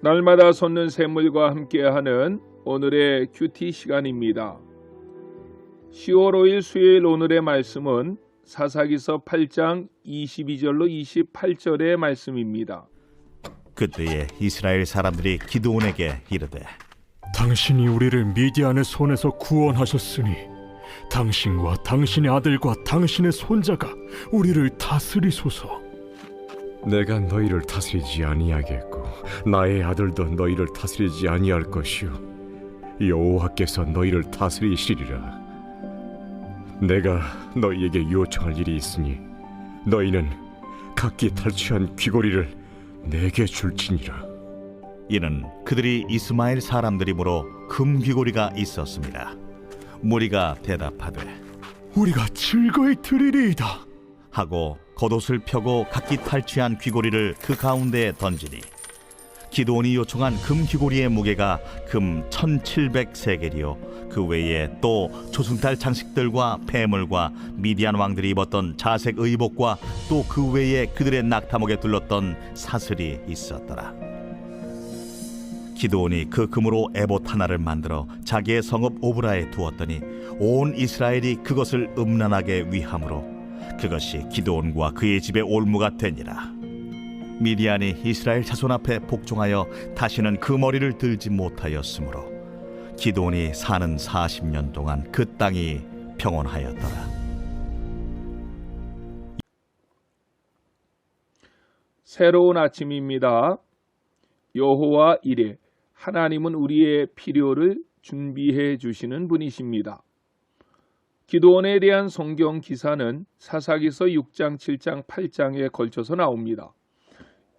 날마다 솟는 샘물과 함께하는 오늘의 큐티 시간입니다. 10월 5일 수요일 오늘의 말씀은 사사기서 8장 22절로 28절의 말씀입니다. 그때에 이스라엘 사람들이 기드온에게 이르되 당신이 우리를 미디안의 손에서 구원하셨으니 당신과 당신의 아들과 당신의 손자가 우리를 다스리소서. 내가 너희를 다스리지 아니하겠고 나의 아들도 너희를 다스리지 아니할 것이요 여호와께서 너희를 다스리시리라. 내가 너희에게 요청할 일이 있으니 너희는 각기 탈취한 귀고리를 내게 줄지니라. 이는 그들이 이스마엘 사람들이므로 금 귀고리가 있었습니다. 무리가 대답하되 우리가 즐거이 드리리이다 하고 겉옷을 펴고 각기 탈취한 귀고리를 그 가운데에 던지니 기드온이 요청한 금 귀고리의 무게가 금 1700세겔이요 그 외에 또 조승달 장식들과 폐물과 미디안 왕들이 입었던 자색 의복과 또 그 외에 그들의 낙타목에 둘렀던 사슬이 있었더라. 기드온이 그 금으로 에봇 하나를 만들어 자기의 성읍 오브라에 두었더니 온 이스라엘이 그것을 음란하게 위함으로 그것이 기드온과 그의 집의 올무가 되니라. 미디안이 이스라엘 자손 앞에 복종하여 다시는 그 머리를 들지 못하였으므로 기드온이 사는 40년 동안 그 땅이 평온하였더라. 새로운 아침입니다. 여호와 이레, 하나님은 우리의 필요를 준비해 주시는 분이십니다. 기드온에 대한 성경 기사는 사사기서 6장, 7장, 8장에 걸쳐서 나옵니다.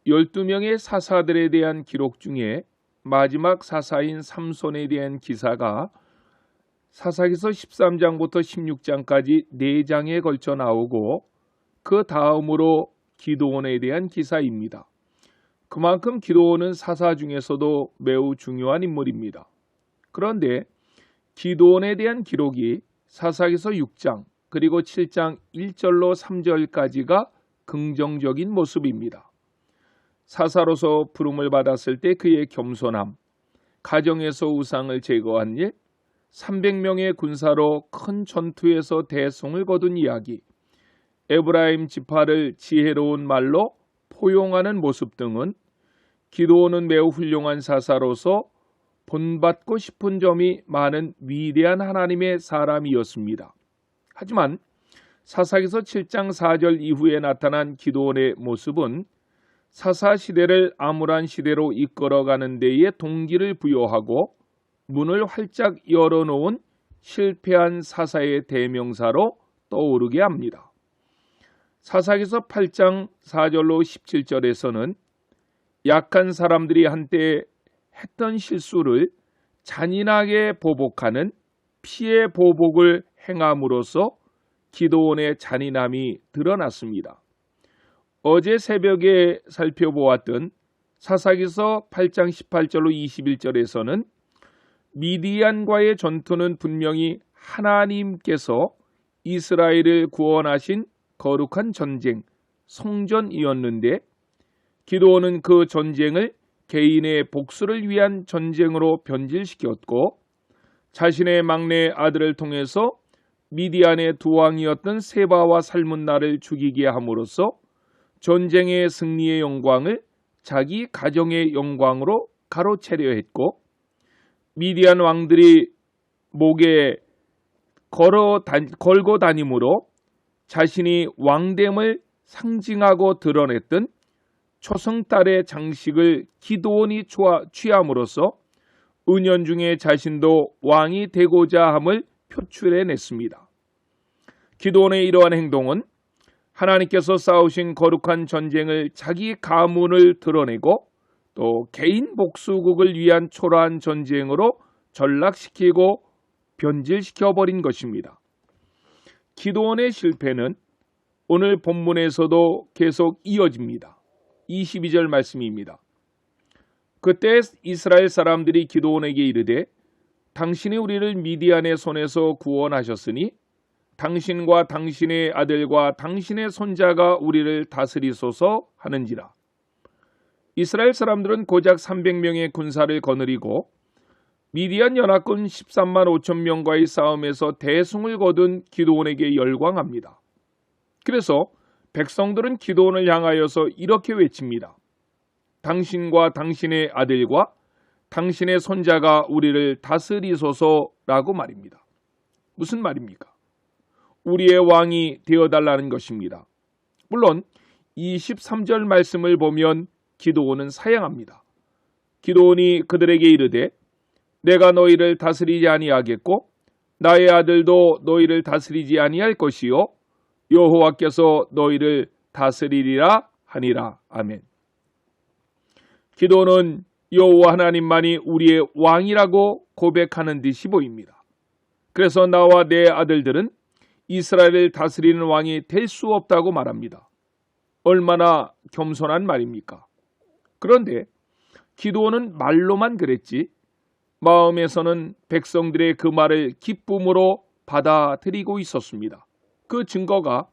12명의 사사들에 대한 기록 중에 마지막 사사인 삼손에 대한 기사가 사사기서 13장부터 16장까지 4장에 걸쳐 나오고 그 다음으로 기드온에 대한 기사입니다. 그만큼 기드온은 사사 중에서도 매우 중요한 인물입니다. 그런데 기드온에 대한 기록이 사사기서 6장 그리고 7장 1절로 3절까지가 긍정적인 모습입니다. 사사로서 부름을 받았을 때 그의 겸손함, 가정에서 우상을 제거한 일, 300명의 군사로 큰 전투에서 대성을 거둔 이야기, 에브라임 지파를 지혜로운 말로 포용하는 모습 등은 기드온은 매우 훌륭한 사사로서 본받고 싶은 점이 많은 위대한 하나님의 사람이었습니다. 하지만 사사기서 7장 4절 이후에 나타난 기드온의 모습은 사사 시대를 암울한 시대로 이끌어가는 데에 동기를 부여하고 문을 활짝 열어놓은 실패한 사사의 대명사로 떠오르게 합니다. 사사기서 8장 4절로 17절에서는 약한 사람들이 한때 했던 실수를 잔인하게 보복하는 피해 보복을 행함으로써 기드온의 잔인함이 드러났습니다. 어제 새벽에 살펴보았던 사사기서 8장 18절로 21절에서는 미디안과의 전투는 분명히 하나님께서 이스라엘을 구원하신 거룩한 전쟁, 성전이었는데 기드온은 그 전쟁을 개인의 복수를 위한 전쟁으로 변질시켰고 자신의 막내 아들을 통해서 미디안의 두 왕이었던 세바와 살문나를 죽이게 함으로써 전쟁의 승리의 영광을 자기 가정의 영광으로 가로채려 했고 미디안 왕들이 목에 걸고 다니므로 자신이 왕됨을 상징하고 드러냈던 초승달의 장식을 기드온이 취함으로써 은연중에 자신도 왕이 되고자 함을 표출해냈습니다. 기드온의 이러한 행동은 하나님께서 싸우신 거룩한 전쟁을 자기 가문을 드러내고 또 개인 복수국을 위한 초라한 전쟁으로 전락시키고 변질시켜버린 것입니다. 기드온의 실패는 오늘 본문에서도 계속 이어집니다. 22절 말씀입니다. 그때 이스라엘 사람들이 기드온에게 이르되 당신이 우리를 미디안의 손에서 구원하셨으니 당신과 당신의 아들과 당신의 손자가 우리를 다스리소서 하는지라. 이스라엘 사람들은 고작 300명의 군사를 거느리고 미디안 연합군 13만 5천 명과의 싸움에서 대승을 거둔 기드온에게 열광합니다. 그래서 백성들은 기드온을 향하여서 이렇게 외칩니다. 당신과 당신의 아들과 당신의 손자가 우리를 다스리소서라고 말입니다. 무슨 말입니까? 우리의 왕이 되어달라는 것입니다. 물론 23절 말씀을 보면 기드온은 사양합니다. 기드온이 그들에게 이르되 내가 너희를 다스리지 아니하겠고 나의 아들도 너희를 다스리지 아니할 것이요 여호와께서 너희를 다스리리라 하니라. 아멘. 기드온은 여호와 하나님만이 우리의 왕이라고 고백하는 듯이 보입니다. 그래서 나와 내 아들들은 이스라엘을 다스리는 왕이 될 수 없다고 말합니다. 얼마나 겸손한 말입니까? 그런데 기드온은 말로만 그랬지 마음에서는 백성들의 그 말을 기쁨으로 받아들이고 있었습니다. 그 증거가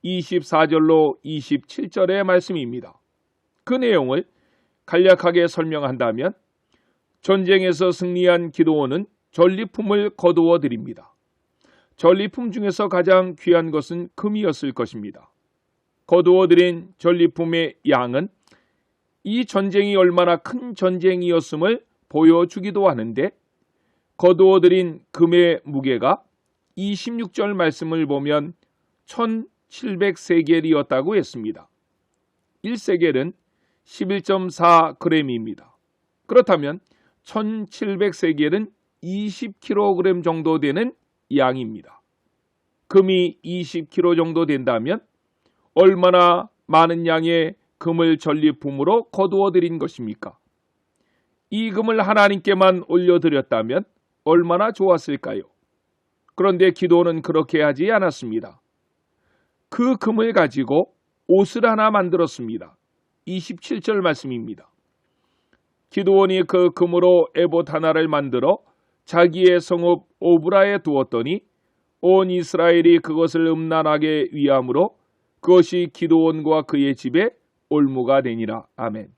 24절로 27절의 말씀입니다. 그 내용을 간략하게 설명한다면 전쟁에서 승리한 기드온은 전리품을 거두어 드립니다. 전리품 중에서 가장 귀한 것은 금이었을 것입니다. 거두어 드린 전리품의 양은 이 전쟁이 얼마나 큰 전쟁이었음을 보여주기도 하는데 거두어 드린 금의 무게가 26절 말씀을 보면 1700세겔이었다고 했습니다. 1세겔은 11.4g입니다. 그렇다면 1700세겔은 20kg 정도 되는 양입니다. 금이 20kg 정도 된다면 얼마나 많은 양의 금을 전리품으로 거두어 드린 것입니까? 이 금을 하나님께만 올려드렸다면 얼마나 좋았을까요? 그런데 기드온은 그렇게 하지 않았습니다. 그 금을 가지고 옷을 하나 만들었습니다. 27절 말씀입니다. 기드온이 그 금으로 에봇 하나를 만들어 자기의 성읍 오브라에 두었더니 온 이스라엘이 그것을 음란하게 위함으로 그것이 기드온과 그의 집에 올무가 되니라. 아멘.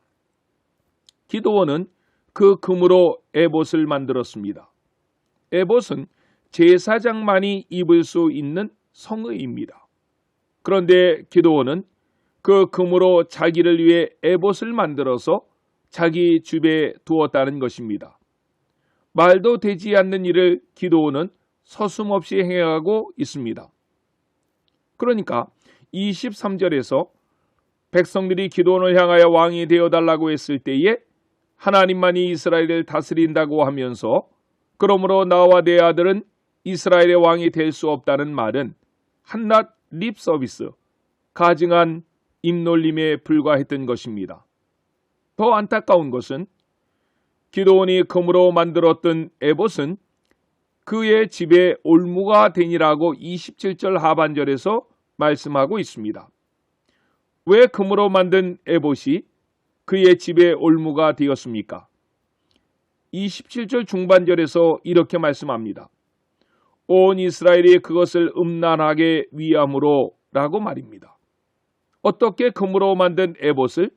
기드온은 그 금으로 에봇을 만들었습니다. 에봇은 제사장만이 입을 수 있는 성의입니다. 그런데 기드온은 그 금으로 자기를 위해 에봇을 만들어서 자기 집에 두었다는 것입니다. 말도 되지 않는 일을 기드온은 서슴없이 행하고 있습니다. 그러니까 23절에서 백성들이 기드온을 향하여 왕이 되어달라고 했을 때에 하나님만이 이스라엘을 다스린다고 하면서 그러므로 나와 내 아들은 이스라엘의 왕이 될 수 없다는 말은 한낱 립 서비스, 가증한 입놀림에 불과했던 것입니다. 더 안타까운 것은 기드온이 금으로 만들었던 에봇은 그의 집에 올무가 되니라고 27절 하반절에서 말씀하고 있습니다. 왜 금으로 만든 에봇이 그의 집에 올무가 되었습니까? 27절 중반절에서 이렇게 말씀합니다. 온 이스라엘이 그것을 음란하게 위함으로 라고 말입니다. 어떻게 금으로 만든 에봇을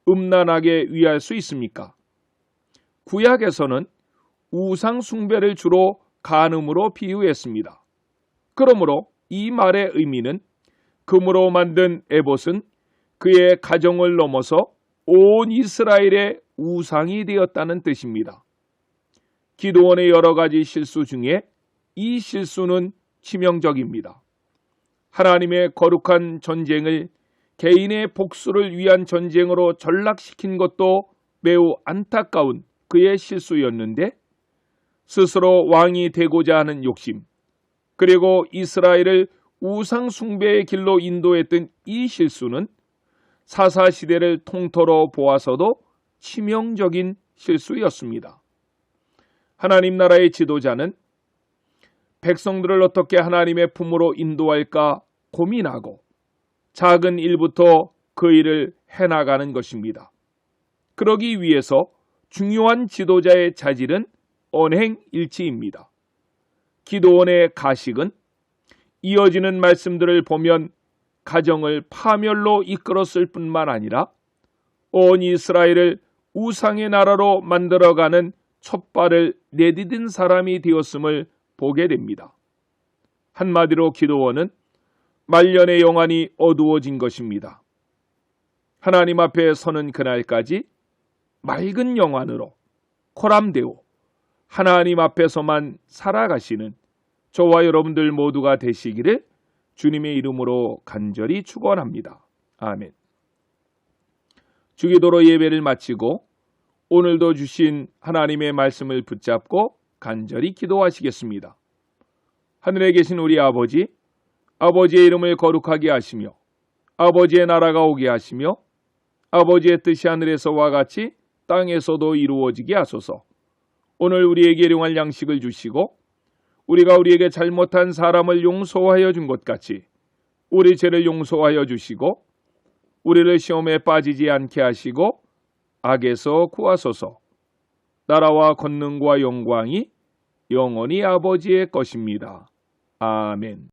음란하게 위할 수 있습니까? 구약에서는 우상 숭배를 주로 간음으로 비유했습니다. 그러므로 이 말의 의미는 금으로 만든 에봇은 그의 가정을 넘어서 온 이스라엘의 우상이 되었다는 뜻입니다. 기드온의 여러 가지 실수 중에 이 실수는 치명적입니다. 하나님의 거룩한 전쟁을 개인의 복수를 위한 전쟁으로 전락시킨 것도 매우 안타까운 그의 실수였는데 스스로 왕이 되고자 하는 욕심, 그리고 이스라엘을 우상 숭배의 길로 인도했던 이 실수는 사사시대를 통틀어 보아서도 치명적인 실수였습니다. 하나님 나라의 지도자는 백성들을 어떻게 하나님의 품으로 인도할까 고민하고 작은 일부터 그 일을 해나가는 것입니다. 그러기 위해서 중요한 지도자의 자질은 언행일치입니다. 기드온의 가식은 이어지는 말씀들을 보면 가정을 파멸로 이끌었을 뿐만 아니라 온 이스라엘을 우상의 나라로 만들어가는 촛발을 내디딘 사람이 되었음을 보게 됩니다. 한마디로 기드온은 말년의 영안이 어두워진 것입니다. 하나님 앞에 서는 그날까지 맑은 영안으로 코람되어 하나님 앞에서만 살아가시는 저와 여러분들 모두가 되시기를 주님의 이름으로 간절히 축원합니다. 아멘. 주기도로 예배를 마치고 오늘도 주신 하나님의 말씀을 붙잡고 간절히 기도하시겠습니다. 하늘에 계신 우리 아버지, 아버지의 이름을 거룩하게 하시며 아버지의 나라가 오게 하시며 아버지의 뜻이 하늘에서와 같이 땅에서도 이루어지게 하소서. 오늘 우리에게 일용할 양식을 주시고 우리가 우리에게 잘못한 사람을 용서하여 준 것 같이 우리 죄를 용서하여 주시고 우리를 시험에 빠지지 않게 하시고 악에서 구하소서. 나라와 권능과 영광이 영원히 아버지의 것입니다. 아멘.